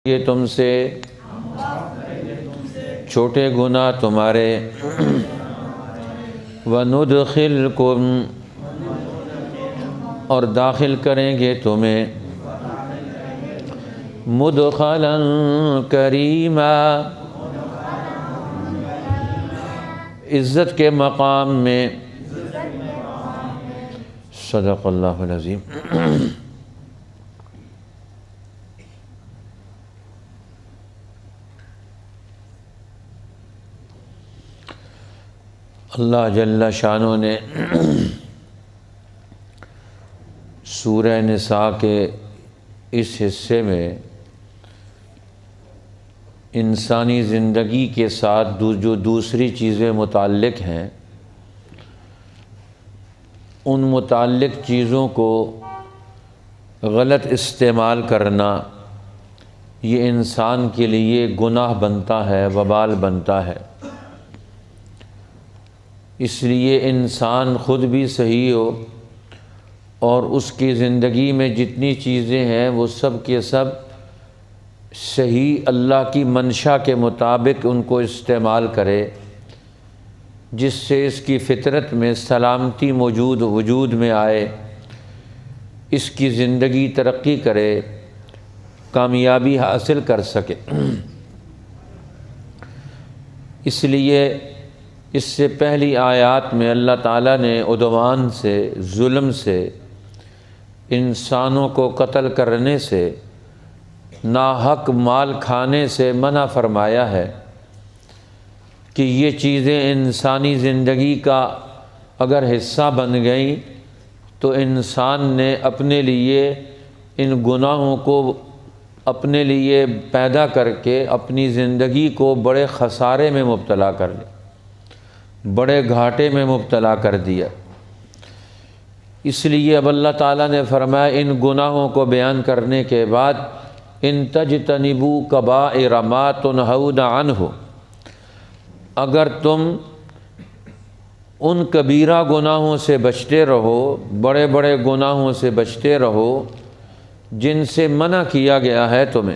یہ تم سے چھوٹے گناہ تمہارے وَنُدْخِلْكُمْ اور داخل کریں گے تمہیں مُدْخَلًا کریما عزت کے مقام میں۔ صدق اللہ العظیم۔ اللہ جل شانہ نے سورہ نساء کے اس حصے میں انسانی زندگی کے ساتھ جو دوسری چیزیں متعلق ہیں ان متعلق چیزوں کو غلط استعمال کرنا یہ انسان کے لیے گناہ بنتا ہے، وبال بنتا ہے۔ اس لیے انسان خود بھی صحیح ہو اور اس کی زندگی میں جتنی چیزیں ہیں وہ سب کے سب صحیح اللہ کی منشا کے مطابق ان کو استعمال کرے، جس سے اس کی فطرت میں سلامتی وجود میں آئے، اس کی زندگی ترقی کرے، کامیابی حاصل کر سکے۔ اس لیے اس سے پہلی آیات میں اللہ تعالیٰ نے عدوان سے، ظلم سے، انسانوں کو قتل کرنے سے، ناحق مال کھانے سے منع فرمایا ہے کہ یہ چیزیں انسانی زندگی کا اگر حصہ بن گئیں تو انسان نے اپنے لیے ان گناہوں کو اپنے لیے پیدا کر کے اپنی زندگی کو بڑے خسارے میں مبتلا کر لیا، بڑے گھاٹے میں مبتلا کر دیا۔ اس لیے اب اللہ تعالیٰ نے فرمایا ان گناہوں کو بیان کرنے کے بعد ان تجتنبوا کبائر ما تنہون عنہ، اگر تم ان کبیرہ گناہوں سے بچتے رہو، بڑے بڑے گناہوں سے بچتے رہو جن سے منع کیا گیا ہے تمہیں،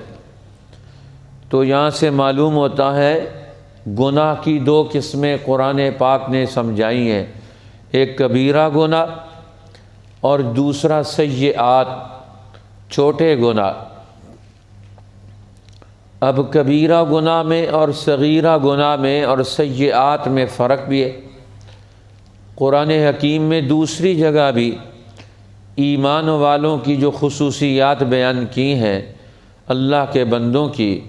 تو یہاں سے معلوم ہوتا ہے گناہ کی دو قسمیں قرآن پاک نے سمجھائی ہیں، ایک کبیرہ گناہ اور دوسرا سیئات، چھوٹے گناہ۔ اب کبیرہ گناہ میں اور صغیرہ گناہ میں اور سیئات میں فرق بھی ہے۔ قرآن حکیم میں دوسری جگہ بھی ایمان والوں کی جو خصوصیات بیان کی ہیں اللہ کے بندوں کی،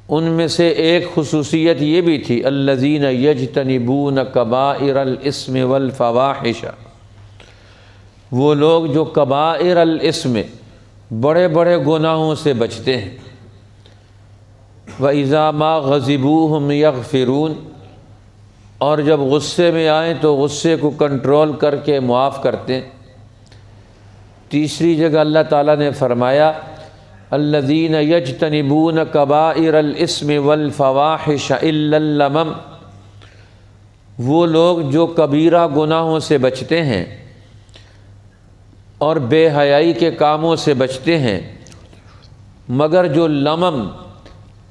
ان میں سے ایک خصوصیت یہ بھی تھی الذین یجتنبون کبائر الاسم والفواحش، وہ لوگ جو کبائر الاسم بڑے بڑے گناہوں سے بچتے ہیں، وَإِذَا مَا غَضِبُوا هُمْ يَغْفِرُونَ، اور جب غصے میں آئیں تو غصے کو کنٹرول کر کے معاف کرتے ہیں۔ تیسری جگہ اللہ تعالیٰ نے فرمایا الذین یجتنبون کبائر الاسم والفواحش الا اللمم، وہ لوگ جو کبیرہ گناہوں سے بچتے ہیں اور بے حیائی کے کاموں سے بچتے ہیں، مگر جو لمم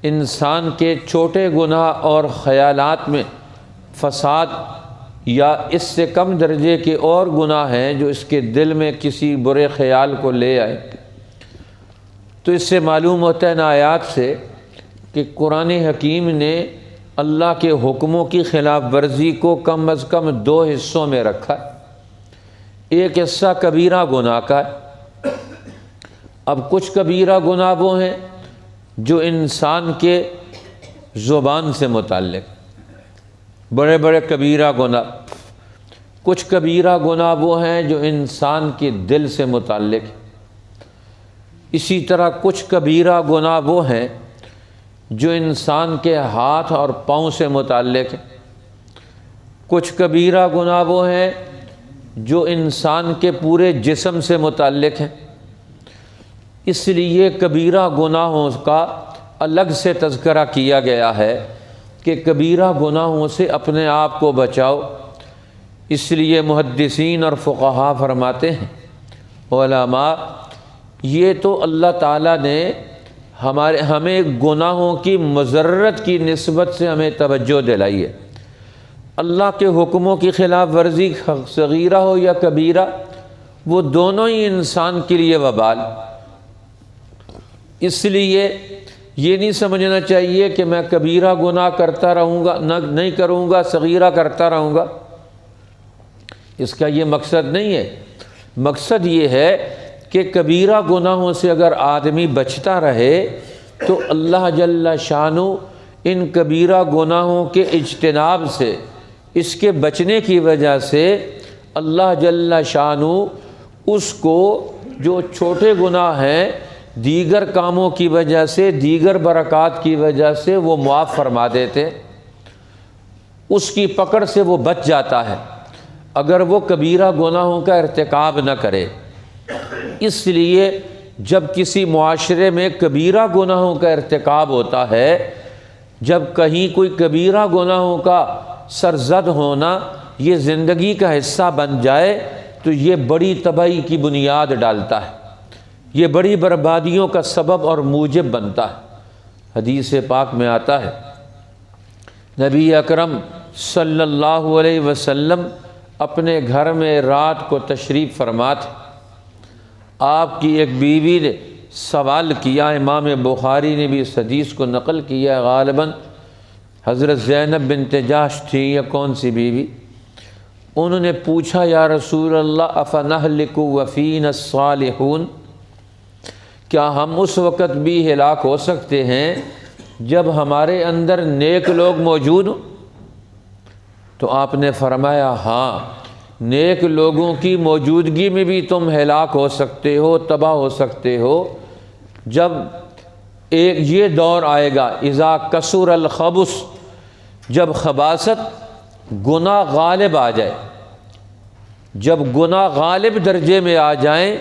انسان کے چھوٹے گناہ اور خیالات میں فساد یا اس سے کم درجے کے اور گناہ ہیں جو اس کے دل میں کسی برے خیال کو لے آئے، تو اس سے معلوم ہوتا ہے ان آیات سے کہ قرآن حکیم نے اللہ کے حکموں کی خلاف ورزی کو کم از کم دو حصوں میں رکھا۔ ایک حصہ کبیرہ گناہ کا ہے۔ اب کچھ کبیرہ گناہ وہ ہیں جو انسان کے زبان سے متعلق، بڑے بڑے کبیرہ گناہ۔ کچھ کبیرہ گناہ وہ ہیں جو انسان کے دل سے متعلق۔ اسی طرح کچھ کبیرہ گناہ وہ ہیں جو انسان کے ہاتھ اور پاؤں سے متعلق ہیں۔ کچھ کبیرہ گناہ وہ ہیں جو انسان کے پورے جسم سے متعلق ہیں۔ اس لیے کبیرہ گناہوں کا الگ سے تذکرہ کیا گیا ہے کہ کبیرہ گناہوں سے اپنے آپ کو بچاؤ۔ اس لیے محدثین اور فقہا فرماتے ہیں، علماء، یہ تو اللہ تعالیٰ نے ہمیں گناہوں کی مضرت کی نسبت سے ہمیں توجہ دلائی ہے۔ اللہ کے حکموں کی خلاف ورزی صغیرہ ہو یا کبیرہ، وہ دونوں ہی انسان کے لیے وبال۔ اس لیے یہ نہیں سمجھنا چاہیے کہ میں کبیرہ گناہ کرتا رہوں گا، نہیں کروں گا، صغیرہ کرتا رہوں گا، اس کا یہ مقصد نہیں ہے۔ مقصد یہ ہے کہ کبیرہ گناہوں سے اگر آدمی بچتا رہے تو اللہ جل شانہ ان کبیرہ گناہوں کے اجتناب سے، اس کے بچنے کی وجہ سے اللہ جل شانہ اس کو جو چھوٹے گناہ ہیں دیگر کاموں کی وجہ سے، دیگر برکات کی وجہ سے وہ معاف فرما دیتے، اس کی پکڑ سے وہ بچ جاتا ہے اگر وہ کبیرہ گناہوں کا ارتکاب نہ کرے۔ اس لیے جب کسی معاشرے میں کبیرہ گناہوں کا ارتکاب ہوتا ہے، جب کہیں کوئی کبیرہ گناہوں کا سرزد ہونا یہ زندگی کا حصہ بن جائے تو یہ بڑی تباہی کی بنیاد ڈالتا ہے، یہ بڑی بربادیوں کا سبب اور موجب بنتا ہے۔ حدیث پاک میں آتا ہے نبی اکرم صلی اللہ علیہ وسلم اپنے گھر میں رات کو تشریف فرما تھے۔ آپ کی ایک بیوی نے سوال کیا، امام بخاری نے بھی اس حدیث کو نقل کیا، غالباً حضرت زینب بنت جحش تھی یا کون سی بیوی، انہوں نے پوچھا یا رسول اللہ افنہلک وفینا الصالحون، کیا ہم اس وقت بھی ہلاک ہو سکتے ہیں جب ہمارے اندر نیک لوگ موجود ہوں؟ تو آپ نے فرمایا ہاں، نیک لوگوں کی موجودگی میں بھی تم ہلاک ہو سکتے ہو، تباہ ہو سکتے ہو۔ جب ایک یہ دور آئے گا اذا کثر الخبث، جب خباثت گناہ غالب آ جائے، جب گناہ غالب درجے میں آ جائیں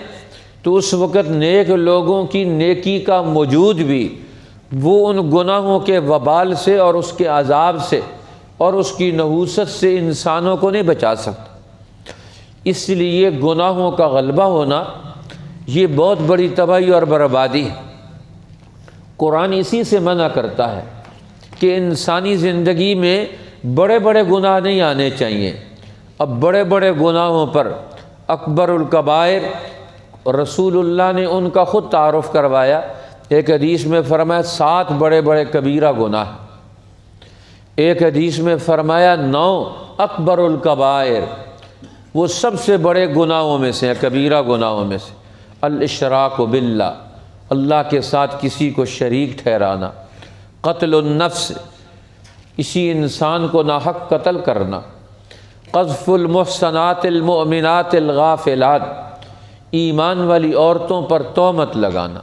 تو اس وقت نیک لوگوں کی نیکی کا موجود بھی وہ ان گناہوں کے وبال سے اور اس کے عذاب سے اور اس کی نحوست سے انسانوں کو نہیں بچا سکتا۔ اس لیے گناہوں کا غلبہ ہونا یہ بہت بڑی تباہی اور بربادی ہے۔ قرآن اسی سے منع کرتا ہے کہ انسانی زندگی میں بڑے بڑے گناہ نہیں آنے چاہیے۔ اب بڑے بڑے گناہوں پر اکبر الکبائر رسول اللہ نے ان کا خود تعارف کروایا۔ ایک حدیث میں فرمایا 7 بڑے بڑے کبیرہ گناہ، ایک حدیث میں فرمایا 9 اکبر الکبائر، وہ سب سے بڑے گناہوں میں سے ہیں، کبیرہ گناہوں میں سے۔ الاشراک باللہ، اللہ کے ساتھ کسی کو شریک ٹھہرانا، قتل النفس، اسی انسان کو ناحق قتل کرنا، قذف المحصنات المؤمنات الغافلات، ایمان والی عورتوں پر تہمت لگانا۔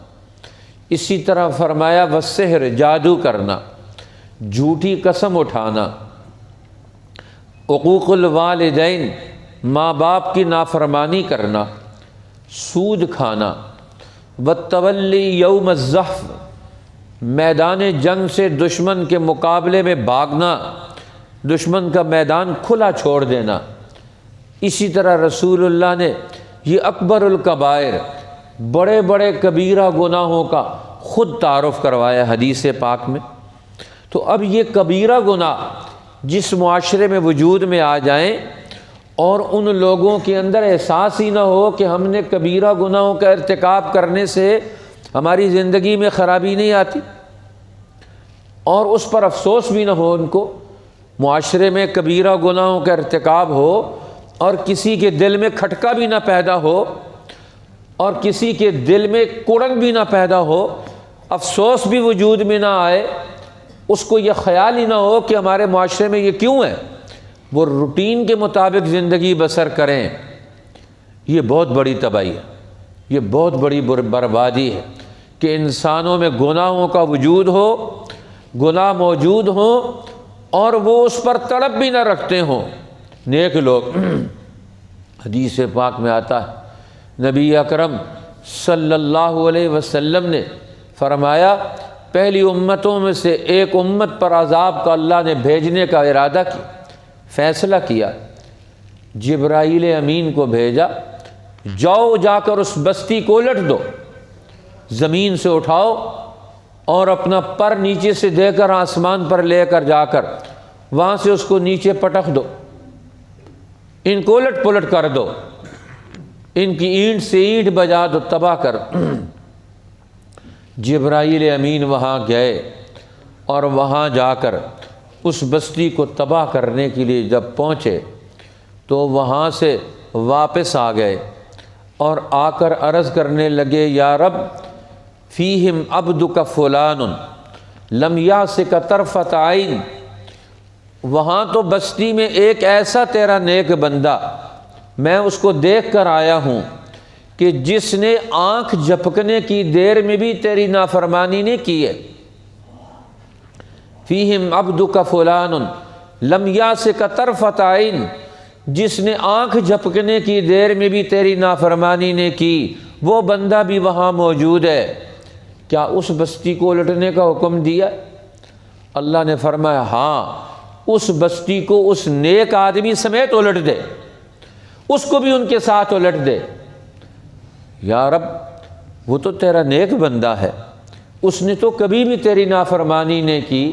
اسی طرح فرمایا والسحر، جادو کرنا، جھوٹی قسم اٹھانا، عقوق الوالدین، ماں باپ کی نافرمانی کرنا، سود کھانا، والتولی یوم الزحف، میدان جنگ سے دشمن کے مقابلے میں بھاگنا، دشمن کا میدان کھلا چھوڑ دینا۔ اسی طرح رسول اللہ نے یہ اکبر الکبائر، بڑے بڑے کبیرہ گناہوں کا خود تعارف کروایا حدیث پاک میں۔ تو اب یہ کبیرہ گناہ جس معاشرے میں وجود میں آ جائیں اور ان لوگوں کے اندر احساس ہی نہ ہو کہ ہم نے کبیرہ گناہوں کا ارتکاب کرنے سے ہماری زندگی میں خرابی نہیں آتی، اور اس پر افسوس بھی نہ ہو ان کو، معاشرے میں کبیرہ گناہوں کا ارتکاب ہو اور کسی کے دل میں کھٹکا بھی نہ پیدا ہو اور کسی کے دل میں کڑن بھی نہ پیدا ہو، افسوس بھی وجود میں نہ آئے، اس کو یہ خیال ہی نہ ہو کہ ہمارے معاشرے میں یہ کیوں ہے، وہ روٹین کے مطابق زندگی بسر کریں، یہ بہت بڑی تباہی ہے، یہ بہت بڑی بربادی ہے کہ انسانوں میں گناہوں کا وجود ہو، گناہ موجود ہوں اور وہ اس پر تڑپ بھی نہ رکھتے ہوں نیک لوگ۔ حدیث پاک میں آتا ہے نبی اکرم صلی اللہ علیہ وسلم نے فرمایا پہلی امتوں میں سے ایک امت پر عذاب کا اللہ نے بھیجنے کا ارادہ کیا، فیصلہ کیا، جبرائیل امین کو بھیجا، جاؤ جا کر اس بستی کو الٹ دو، زمین سے اٹھاؤ اور اپنا پر نیچے سے دے کر آسمان پر لے کر جا کر وہاں سے اس کو نیچے پٹک دو، ان کو الٹ پلٹ کر دو، ان کی اینٹ سے اینٹ بجا دو، تباہ کر۔ جبرائیل امین وہاں گئے اور وہاں جا کر اس بستی کو تباہ کرنے کے لیے جب پہنچے تو وہاں سے واپس آ گئے اور آ کر عرض کرنے لگے، یا رب فیہم عبدک فلان لم یاسک طرفۃ عین، وہاں تو بستی میں ایک ایسا تیرا نیک بندہ میں اس کو دیکھ کر آیا ہوں کہ جس نے آنکھ جھپکنے کی دیر میں بھی تیری نافرمانی نہیں کی ہے۔ فیہم عبدک فلان لم یاسک طرفۃ عین، جس نے آنکھ جھپکنے کی دیر میں بھی تیری نافرمانی نے کی، وہ بندہ بھی وہاں موجود ہے، کیا اس بستی کو الٹنے کا حکم دیا؟ اللہ نے فرمایا ہاں، اس بستی کو اس نیک آدمی سمیت الٹ دے، اس کو بھی ان کے ساتھ الٹ دے۔ یا رب وہ تو تیرا نیک بندہ ہے، اس نے تو کبھی بھی تیری نافرمانی نہیں کی۔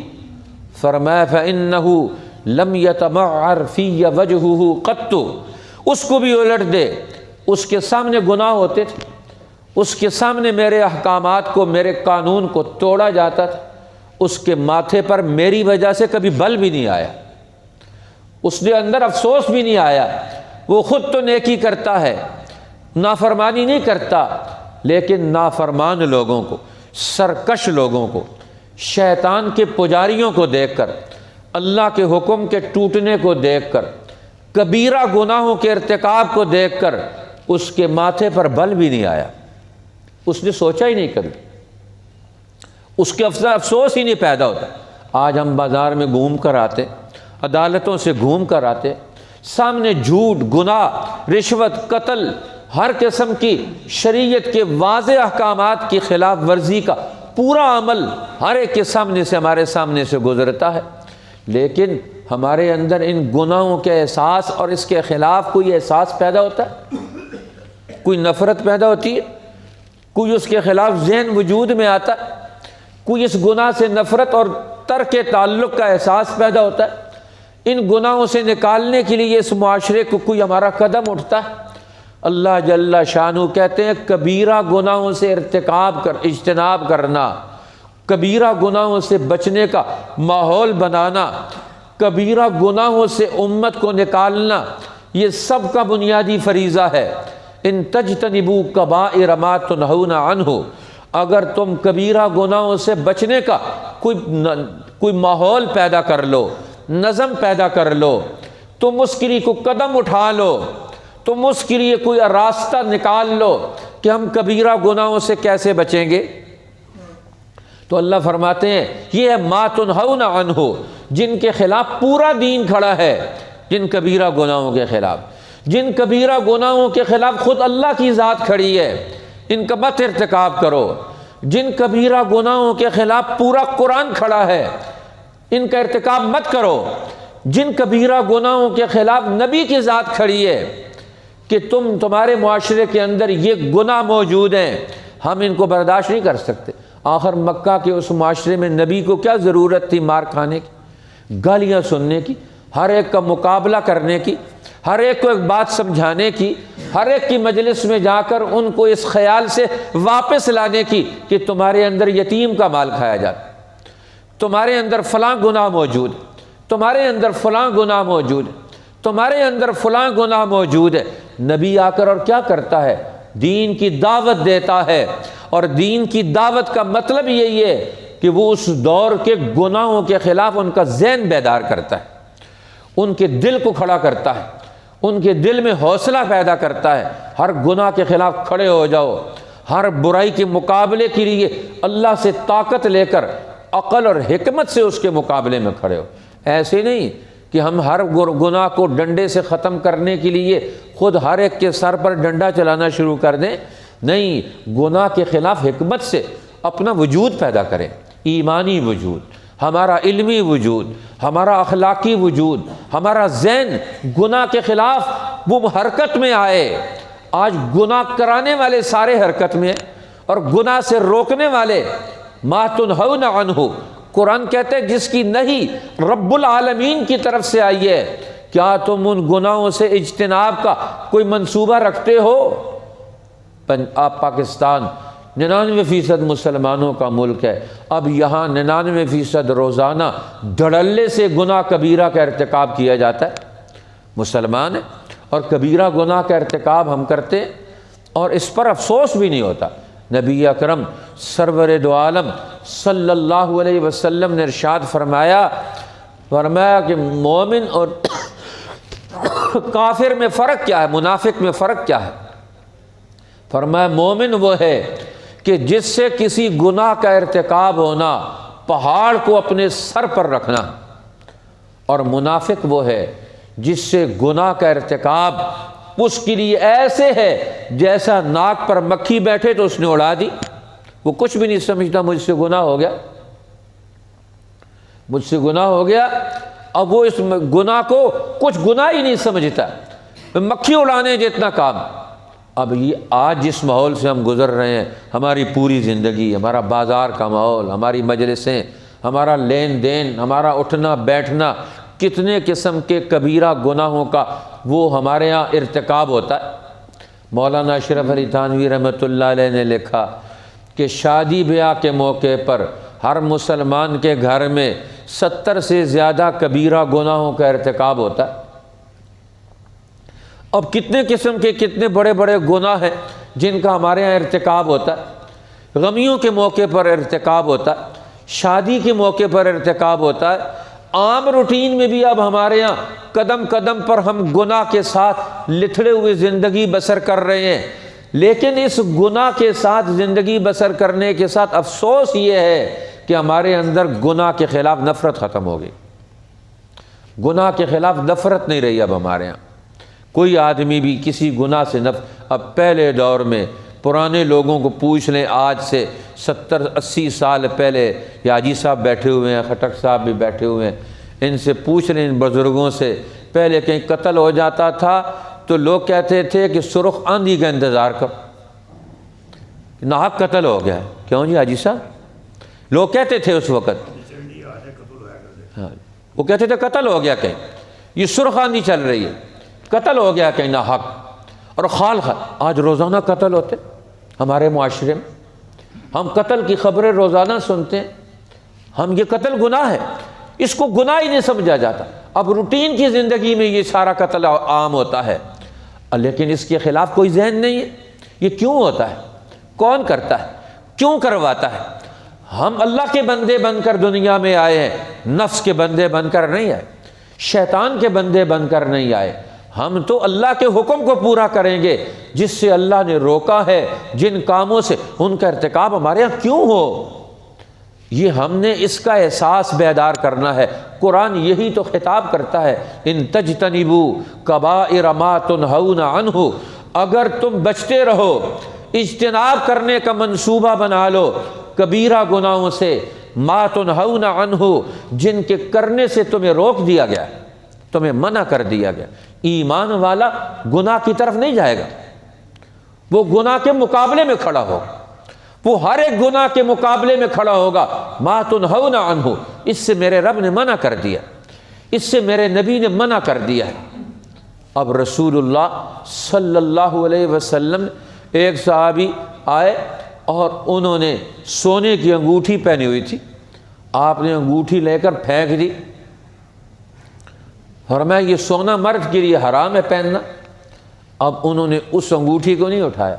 فرمایا فَإِنَّهُ لَمْ يَتَمَعَّرْ فِيَّ وَجْهُهُ قَطُّ، اس کو بھی الٹ دے، اس کے سامنے گناہ ہوتے تھے، اس کے سامنے میرے احکامات کو، میرے قانون کو توڑا جاتا تھا، اس کے ماتھے پر میری وجہ سے کبھی بل بھی نہیں آیا، اس کے اندر افسوس بھی نہیں آیا۔ وہ خود تو نیکی کرتا ہے، نافرمانی نہیں کرتا، لیکن نافرمان لوگوں کو، سرکش لوگوں کو، شیطان کے پجاریوں کو دیکھ کر، اللہ کے حکم کے ٹوٹنے کو دیکھ کر، کبیرہ گناہوں کے ارتکاب کو دیکھ کر اس کے ماتھے پر بل بھی نہیں آیا، اس نے سوچا ہی نہیں کبھی، اس کے افسوس ہی نہیں پیدا ہوتا۔ آج ہم بازار میں گھوم کر آتے، عدالتوں سے گھوم کر آتے، سامنے جھوٹ، گناہ، رشوت، قتل، ہر قسم کی شریعت کے واضح احکامات کی خلاف ورزی کا پورا عمل ہر ایک کے سامنے سے، ہمارے سامنے سے گزرتا ہے، لیکن ہمارے اندر ان گناہوں کے احساس اور اس کے خلاف کوئی احساس پیدا ہوتا ہے، کوئی نفرت پیدا ہوتی ہے، کوئی اس کے خلاف ذہن وجود میں آتا ہے، کوئی اس گناہ سے نفرت اور ترک تعلق کا احساس پیدا ہوتا ہے، ان گناہوں سے نکالنے کے لیے اس معاشرے کو کوئی ہمارا قدم اٹھتا ہے۔ اللہ جل شانہ کہتے ہیں کبیرہ گناہوں سے اجتناب کرنا، کبیرہ گناہوں سے بچنے کا ماحول بنانا، کبیرہ گناہوں سے امت کو نکالنا، یہ سب کا بنیادی فریضہ ہے۔ ان تجتنبوا کبائر ما تنہون عنہ، اگر تم کبیرہ گناہوں سے بچنے کا کوئی ماحول پیدا کر لو، نظم پیدا کر لو، تم اس کے لیے کوئی قدم اٹھا لو، تم اس کے لیے کوئی راستہ نکال لو کہ ہم کبیرہ گناہوں سے کیسے بچیں گے، تو اللہ فرماتے ہیں یہ ہے ما تنہون عنہ، جن کے خلاف پورا دین کھڑا ہے، جن کبیرہ گناہوں کے خلاف، جن کبیرہ گناہوں کے خلاف خود اللہ کی ذات کھڑی ہے، ان کا مت ارتکاب کرو، جن کبیرہ گناہوں کے خلاف پورا قرآن کھڑا ہے، ان کا ارتکاب مت کرو، جن کبیرہ گناہوں کے خلاف نبی کی ذات کھڑی ہے کہ تمہارے معاشرے کے اندر یہ گناہ موجود ہیں، ہم ان کو برداشت نہیں کر سکتے۔ آخر مکہ کے اس معاشرے میں نبی کو کیا ضرورت تھی مار کھانے کی، گالیاں سننے کی، ہر ایک کا مقابلہ کرنے کی، ہر ایک کو ایک بات سمجھانے کی، ہر ایک کی مجلس میں جا کر ان کو اس خیال سے واپس لانے کی کہ تمہارے اندر یتیم کا مال کھایا جاتا، تمہارے اندر فلاں گناہ موجود، تمہارے اندر فلاں گناہ موجود، تمہارے اندر فلاں گناہ موجود ہے۔ نبی آ کر اور کیا کرتا ہے؟ دین کی دعوت دیتا ہے، اور دین کی دعوت کا مطلب یہی ہے کہ وہ اس دور کے گناہوں کے خلاف ان کا ذہن بیدار کرتا ہے، ان کے دل کو کھڑا کرتا ہے، ان کے دل میں حوصلہ پیدا کرتا ہے، ہر گناہ کے خلاف کھڑے ہو جاؤ، ہر برائی کے مقابلے کے لیے اللہ سے طاقت لے کر عقل اور حکمت سے اس کے مقابلے میں کھڑے ہو۔ ایسے نہیں کہ ہم ہر گناہ کو ڈنڈے سے ختم کرنے کے لیے خود ہر ایک کے سر پر ڈنڈا چلانا شروع کر دیں، نہیں، گناہ کے خلاف حکمت سے اپنا وجود پیدا کریں، ایمانی وجود، ہمارا علمی وجود، ہمارا اخلاقی وجود، ہمارا ذہن گناہ کے خلاف وہ حرکت میں آئے۔ آج گناہ کرانے والے سارے حرکت میں ہیں، اور گناہ سے روکنے والے ما تنہون عنہ، قرآن کہتے ہیں جس کی نہیں رب العالمین کی طرف سے آئی ہے، کیا تم ان گناہوں سے اجتناب کا کوئی منصوبہ رکھتے ہو؟ آپ پاکستان 99% مسلمانوں کا ملک ہے، اب یہاں 99% روزانہ دھڑلے سے گناہ کبیرہ کا ارتکاب کیا جاتا ہے۔ مسلمان ہیں اور کبیرہ گناہ کا ارتکاب ہم کرتے ہیں اور اس پر افسوس بھی نہیں ہوتا۔ نبی اکرم سرور دو عالم صلی اللہ علیہ وسلم نے ارشاد فرمایا کہ مومن اور کافر میں فرق کیا ہے، منافق میں فرق کیا ہے؟ فرمایا مومن وہ ہے کہ جس سے کسی گناہ کا ارتکاب ہونا پہاڑ کو اپنے سر پر رکھنا، اور منافق وہ ہے جس سے گناہ کا ارتکاب اس کے لیے ایسے ہے جیسا ناک پر مکھی بیٹھے تو اس نے اڑا دی، وہ کچھ بھی نہیں سمجھتا مجھ سے گناہ ہو گیا، مجھ سے گناہ ہو گیا، اب وہ اس گناہ کو کچھ گناہ ہی نہیں سمجھتا، مکھی اڑانے جتنا کام۔ اب یہ آج جس ماحول سے ہم گزر رہے ہیں، ہماری پوری زندگی، ہمارا بازار کا ماحول، ہماری مجلسیں، ہمارا لین دین، ہمارا اٹھنا بیٹھنا، کتنے قسم کے کبیرہ گناہوں کا وہ ہمارے ہاں ارتکاب ہوتا ہے۔ مولانا اشرف علی تھانوی رحمۃ اللہ علیہ نے لکھا کہ شادی بیاہ کے موقع پر ہر مسلمان کے گھر میں 70 سے زیادہ کبیرہ گناہوں کا ارتکاب ہوتا ہے۔ اب کتنے قسم کے کتنے بڑے بڑے گناہ ہیں جن کا ہمارے ہاں ارتکاب ہوتا ہے۔ غمیوں کے موقع پر ارتکاب ہوتا ہے، شادی کے موقع پر ارتکاب ہوتا ہے، عام روٹین میں بھی اب ہمارے ہاں قدم قدم پر ہم گناہ کے ساتھ لتھڑے ہوئے زندگی بسر کر رہے ہیں۔ لیکن اس گناہ کے ساتھ زندگی بسر کرنے کے ساتھ افسوس یہ ہے کہ ہمارے اندر گناہ کے خلاف نفرت ختم ہو گئی، گناہ کے خلاف نفرت نہیں رہی اب ہمارے ہاں۔ کوئی آدمی بھی کسی گناہ سے اب پہلے دور میں پرانے لوگوں کو پوچھ لیں، آج سے 70-80 سال پہلے، یہ حاجی صاحب بیٹھے ہوئے ہیں، خٹک صاحب بھی بیٹھے ہوئے ہیں، ان سے پوچھ لیں، ان بزرگوں سے، پہلے کہیں قتل ہو جاتا تھا تو لوگ کہتے تھے کہ سرخ آندھی کا انتظار کرو، ناحق قتل ہو گیا ہے۔ کیوں جی حاجی صاحب؟ لوگ کہتے تھے اس وقت، ہاں وہ کہتے تھے قتل ہو گیا کہیں، یہ سرخ آندھی چل رہی ہے، قتل ہو گیا کہیں ناحق، اور خال آج روزانہ قتل ہوتے ہمارے معاشرے میں، ہم قتل کی خبریں روزانہ سنتے ہیں، ہم یہ قتل گناہ ہے، اس کو گناہ ہی نہیں سمجھا جاتا، اب روٹین کی زندگی میں یہ سارا قتل عام ہوتا ہے، لیکن اس کے خلاف کوئی ذہن نہیں ہے۔ یہ کیوں ہوتا ہے؟ کون کرتا ہے؟ کیوں کرواتا ہے؟ ہم اللہ کے بندے بن کر دنیا میں آئے ہیں، نفس کے بندے بن کر نہیں آئے، شیطان کے بندے بن کر نہیں آئے، ہم تو اللہ کے حکم کو پورا کریں گے جس سے اللہ نے روکا ہے، جن کاموں سے ان کا ارتکاب ہمارے یہاں کیوں ہو، یہ ہم نے اس کا احساس بیدار کرنا ہے۔ قرآن یہی تو خطاب کرتا ہے، ان تجتنبوا کبائر ما تنہون عنہ، اگر تم بچتے رہو، اجتناب کرنے کا منصوبہ بنا لو کبیرہ گناہوں سے، ما تنہون عنہ، جن کے کرنے سے تمہیں روک دیا گیا، تمہیں منع کر دیا گیا۔ ایمان والا گناہ کی طرف نہیں جائے گا، وہ گناہ کے مقابلے میں کھڑا ہوگا، وہ ہر ایک گناہ کے مقابلے میں کھڑا ہوگا۔ ما تنہون عنہ، اس سے میرے رب نے منع کر دیا، اس سے میرے نبی نے منع کر دیا ہے۔ اب رسول اللہ صلی اللہ علیہ وسلم، ایک صحابی آئے اور انہوں نے سونے کی انگوٹھی پہنی ہوئی تھی، آپ نے انگوٹھی لے کر پھینک دی، فرمایا یہ سونا مرد کے لیے حرام ہے پہننا۔ اب انہوں نے اس انگوٹھی کو نہیں اٹھایا،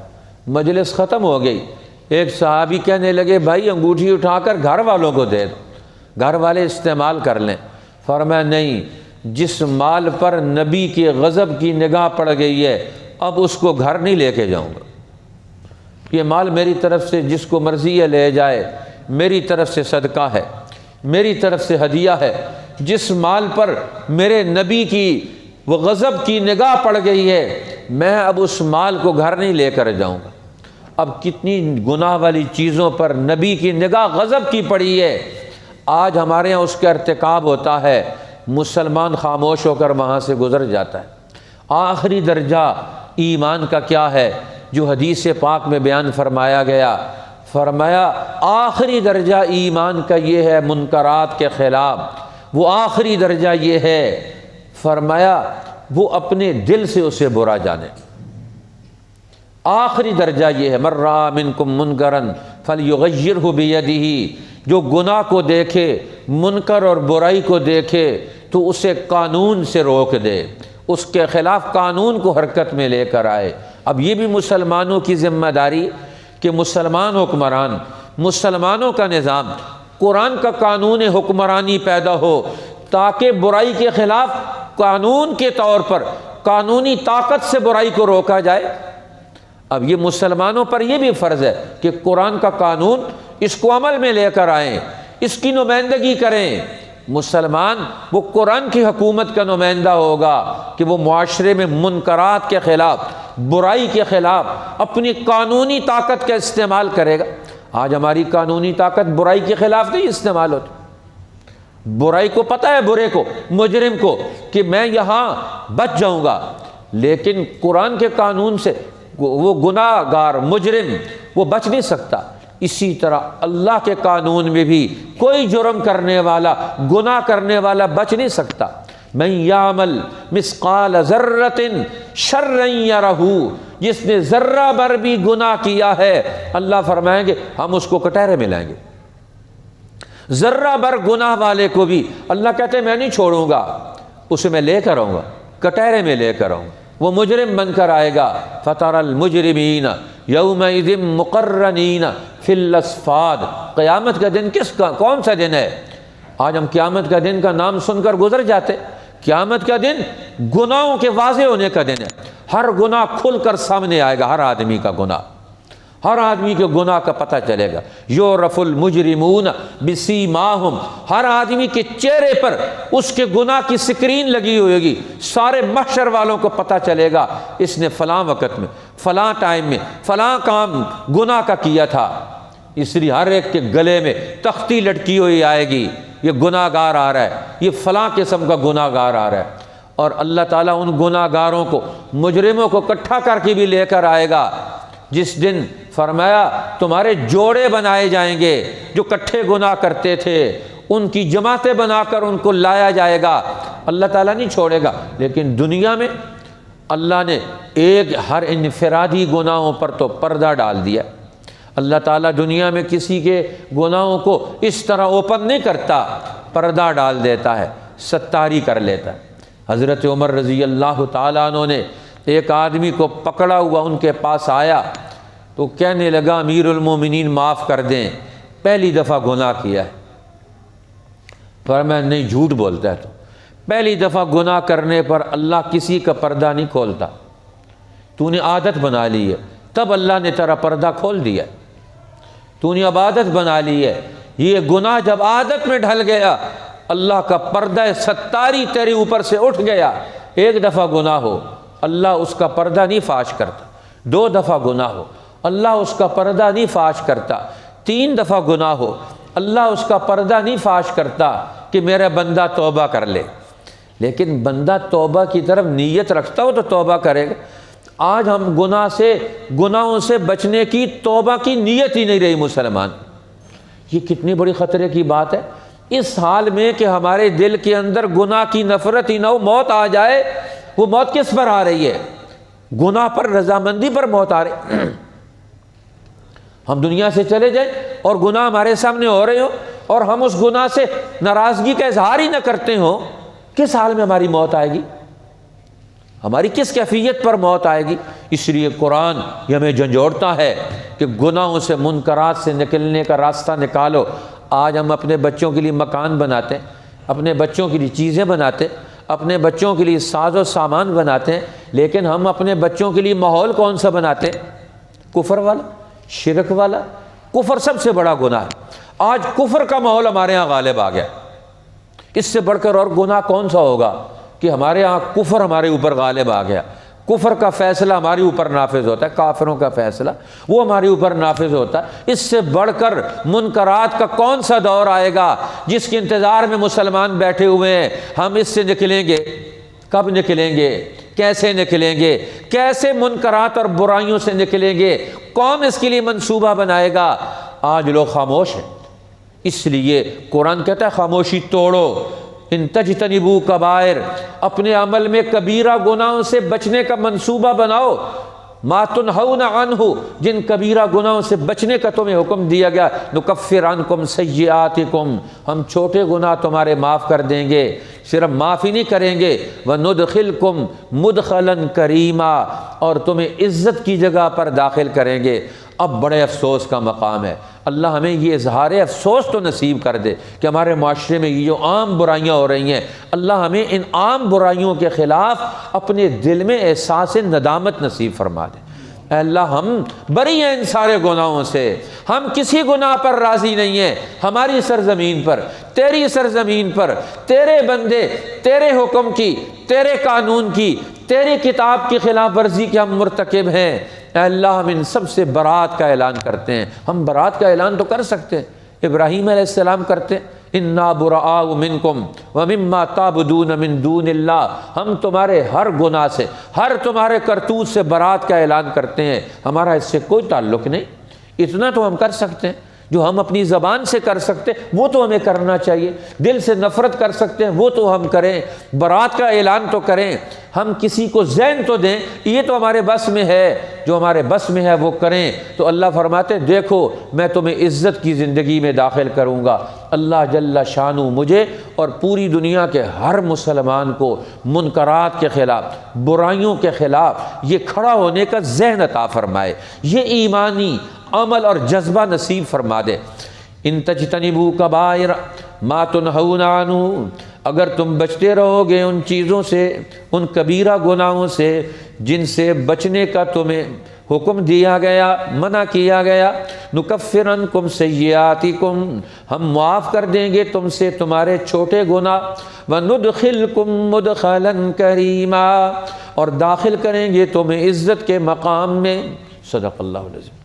مجلس ختم ہو گئی، ایک صحابی کہنے لگے بھائی انگوٹھی اٹھا کر گھر والوں کو دے دو، گھر والے استعمال کر لیں۔ فرمایا نہیں، جس مال پر نبی کی غضب کی نگاہ پڑ گئی ہے اب اس کو گھر نہیں لے کے جاؤں گا، یہ مال میری طرف سے جس کو مرضی ہے لے جائے، میری طرف سے صدقہ ہے، میری طرف سے ہدیہ ہے، جس مال پر میرے نبی کی وہ غضب کی نگاہ پڑ گئی ہے میں اب اس مال کو گھر نہیں لے کر جاؤں گا۔ اب کتنی گناہ والی چیزوں پر نبی کی نگاہ غضب کی پڑی ہے، آج ہمارے یہاں اس کا ارتکاب ہوتا ہے، مسلمان خاموش ہو کر وہاں سے گزر جاتا ہے۔ آخری درجہ ایمان کا کیا ہے جو حدیث پاک میں بیان فرمایا گیا، فرمایا آخری درجہ ایمان کا یہ ہے منکرات کے خلاف، وہ آخری درجہ یہ ہے، فرمایا وہ اپنے دل سے اسے برا جانے، آخری درجہ یہ ہے، من رأى منکم منکرا فلیغیرہ بیدہ، جو گناہ کو دیکھے، منکر اور برائی کو دیکھے تو اسے قانون سے روک دے، اس کے خلاف قانون کو حرکت میں لے کر آئے۔ اب یہ بھی مسلمانوں کی ذمہ داری کہ مسلمان حکمران، مسلمانوں کا نظام، قرآن کا قانون حکمرانی پیدا ہو تاکہ برائی کے خلاف قانون کے طور پر قانونی طاقت سے برائی کو روکا جائے۔ اب یہ مسلمانوں پر یہ بھی فرض ہے کہ قرآن کا قانون اس کو عمل میں لے کر آئیں، اس کی نمائندگی کریں۔ مسلمان وہ قرآن کی حکومت کا نمائندہ ہوگا کہ وہ معاشرے میں منکرات کے خلاف، برائی کے خلاف اپنی قانونی طاقت کا استعمال کرے گا۔ آج ہماری قانونی طاقت برائی کے خلاف نہیں استعمال ہوتی، برائی کو پتہ ہے، برے کو، مجرم کو کہ میں یہاں بچ جاؤں گا، لیکن قرآن کے قانون سے وہ گناہ گار مجرم وہ بچ نہیں سکتا۔ اسی طرح اللہ کے قانون میں بھی کوئی جرم کرنے والا، گناہ کرنے والا بچ نہیں سکتا۔ من یعمل مثقال ذرۃ شرا یرہ، جس نے ذرہ بھر بھی گناہ کیا ہے اللہ فرمائیں گے ہم اس کو کٹہرے میں لائیں گے۔ ذرہ بھر گناہ والے کو بھی اللہ کہتے ہیں میں نہیں چھوڑوں گا، اسے میں لے کر آؤں گا، کٹہرے میں لے کر آؤں گا، وہ مجرم بن کر آئے گا۔ فَتَرَى الْمُجْرِمِينَ يَوْمَئِذٍ مُقَرَّنِينَ فِي الْأَصْفَادِ۔ قیامت کا دن کون سا دن ہے؟ آج ہم قیامت کا دن کا نام سن کر گزر جاتے۔ قیامت کا دن گناہوں کے واضح ہونے کا دن ہے، ہر گناہ کھل کر سامنے آئے گا، ہر آدمی کا گناہ، ہر آدمی کے گناہ کا پتہ چلے گا۔ یعرف المجرمون بسیماہم، ہر آدمی کے چہرے پر اس کے گناہ کی سکرین لگی ہوئے گی، سارے محشر والوں کو پتہ چلے گا اس نے فلاں وقت میں، فلاں ٹائم میں فلاں کام گناہ کا کیا تھا۔ اس لیے ہر ایک کے گلے میں تختی لٹکی ہوئی آئے گی، یہ گناہ گار آ رہا ہے، یہ فلاں قسم کا گناہ گار آ رہا ہے۔ اور اللہ تعالیٰ ان گناہ گاروں کو، مجرموں کو اکٹھا کر کے بھی لے کر آئے گا۔ جس دن فرمایا تمہارے جوڑے بنائے جائیں گے، جو کٹھے گناہ کرتے تھے ان کی جماعتیں بنا کر ان کو لایا جائے گا۔ اللہ تعالیٰ نہیں چھوڑے گا، لیکن دنیا میں اللہ نے ایک ہر انفرادی گناہوں پر تو پردہ ڈال دیا۔ اللہ تعالیٰ دنیا میں کسی کے گناہوں کو اس طرح اوپن نہیں کرتا، پردہ ڈال دیتا ہے، ستاری کر لیتا ہے۔ حضرت عمر رضی اللہ تعالیٰ عنہ نے ایک آدمی کو پکڑا ہوا ان کے پاس آیا تو کہنے لگا امیر المومنین معاف کر دیں، پہلی دفعہ گناہ کیا ہے۔ فرمایا نہیں، جھوٹ بولتا ہے تو پہلی دفعہ گناہ کرنے پر اللہ کسی کا پردہ نہیں کھولتا، تو نے عادت بنا لی ہے، تب اللہ نے تیرا پردہ کھول دیا، تو نے اب عادت بنا لی ہے۔ یہ گناہ جب عادت میں ڈھل گیا اللہ کا پردہ ستاری تیرے اوپر سے اٹھ گیا۔ ایک دفعہ گناہ ہو اللہ اس کا پردہ نہیں فاش کرتا، دو دفعہ گناہ ہو اللہ اس کا پردہ نہیں فاش کرتا، تین دفعہ گناہ ہو اللہ اس کا پردہ نہیں فاش کرتا کہ میرا بندہ توبہ کر لے۔ لیکن بندہ توبہ کی طرف نیت رکھتا ہو تو توبہ کرے گا۔ آج ہم گناہوں سے بچنے کی توبہ کی نیت ہی نہیں رہی مسلمان۔ یہ کتنی بڑی خطرے کی بات ہے، اس حال میں کہ ہمارے دل کے اندر گناہ کی نفرت ہی نہ ہو، موت آ جائے۔ وہ موت کس پر آ رہی ہے؟ گناہ پر، رضامندی پر موت آ رہی۔ ہم دنیا سے چلے جائیں اور گناہ ہمارے سامنے ہو رہے ہوں اور ہم اس گناہ سے ناراضگی کا اظہار ہی نہ کرتے ہوں، کس حال میں ہماری موت آئے گی؟ ہماری کس کیفیت پر موت آئے گی؟ اس لیے قرآن یہ ہمیں جھنجھوڑتا ہے کہ گناہوں سے، منکرات سے نکلنے کا راستہ نکالو۔ آج ہم اپنے بچوں کے لیے مکان بناتے ہیں، اپنے بچوں کے لیے چیزیں بناتے ہیں، اپنے بچوں کے لیے ساز و سامان بناتے ہیں، لیکن ہم اپنے بچوں کے لیے ماحول کون سا بناتے ہیں؟ کفر والا، شرک والا۔ کفر سب سے بڑا گناہ ہے۔ آج کفر کا ماحول ہمارے ہاں غالب آ گیا۔ اس سے بڑھ کر اور گناہ کون سا ہوگا کہ ہمارے ہاں کفر ہمارے اوپر غالب آ گیا۔ کفر کا فیصلہ ہمارے اوپر نافذ ہوتا ہے، کافروں کا فیصلہ وہ ہمارے اوپر نافذ ہوتا ہے۔ اس سے بڑھ کر منکرات کا کون سا دور آئے گا جس کے انتظار میں مسلمان بیٹھے ہوئے ہیں؟ ہم اس سے نکلیں گے، کب نکلیں گے؟ کیسے نکلیں گے؟ کیسے منکرات اور برائیوں سے نکلیں گے؟ کون اس کے لیے منصوبہ بنائے گا؟ آج لوگ خاموش ہیں، اس لیے قرآن کہتا ہے خاموشی توڑو۔ ان تجتنبوا کبائر، اپنے عمل میں کبیرہ گناہوں سے بچنے کا منصوبہ بناؤ۔ ما تنہون عنہ، جن کبیرہ گناہوں سے بچنے کا تمہیں حکم دیا گیا، نکفر عنکم سیئاتکم، ہم چھوٹے گناہ تمہارے معاف کر دیں گے۔ صرف معاف ہی نہیں کریں گے، وندخلکم مدخلا کریما، اور تمہیں عزت کی جگہ پر داخل کریں گے۔ اب بڑے افسوس کا مقام ہے، اللہ ہمیں یہ اظہار افسوس تو نصیب کر دے کہ ہمارے معاشرے میں یہ جو عام برائیاں ہو رہی ہیں، اللہ ہمیں ان عام برائیوں کے خلاف اپنے دل میں احساس ندامت نصیب فرما دے۔ اے اللہ ہم بری ہیں ان سارے گناہوں سے، ہم کسی گناہ پر راضی نہیں ہیں۔ ہماری سرزمین پر، تیری سرزمین پر، تیرے بندے تیرے حکم کی، تیرے قانون کی، تیری کتاب کی خلاف ورزی کے ہم مرتکب ہیں۔ اے اللہ ہم ان سب سے برات کا اعلان کرتے ہیں۔ ہم برات کا اعلان تو کر سکتے ہیں، ابراہیم علیہ السلام کرتے ہیں، انا براء منکم ومما تعبدون من دون اللہ، ہم تمہارے ہر گناہ سے، ہر تمہارے کرتوت سے برات کا اعلان کرتے ہیں، ہمارا اس سے کوئی تعلق نہیں۔ اتنا تو ہم کر سکتے ہیں، جو ہم اپنی زبان سے کر سکتے وہ تو ہمیں کرنا چاہیے، دل سے نفرت کر سکتے ہیں وہ تو ہم کریں، برات کا اعلان تو کریں۔ ہم کسی کو ذہن تو دیں، یہ تو ہمارے بس میں ہے، جو ہمارے بس میں ہے وہ کریں۔ تو اللہ فرماتے ہیں دیکھو میں تمہیں عزت کی زندگی میں داخل کروں گا۔ اللہ جل شانہ مجھے اور پوری دنیا کے ہر مسلمان کو منکرات کے خلاف، برائیوں کے خلاف یہ کھڑا ہونے کا ذہن عطا فرمائے، یہ ایمانی عمل اور جذبہ نصیب فرما دے۔ ان تجتنبوا کبائر ما تنہون عنہ، اگر تم بچتے رہو گے ان چیزوں سے، ان کبیرہ گناہوں سے جن سے بچنے کا تمہیں حکم دیا گیا، منع کیا گیا، نکفر عنکم سیئاتکم، ہم معاف کر دیں گے تم سے تمہارے چھوٹے گناہ، وندخلکم مدخلا کریما، اور داخل کریں گے تمہیں عزت کے مقام میں۔ صدق اللہ العظیم۔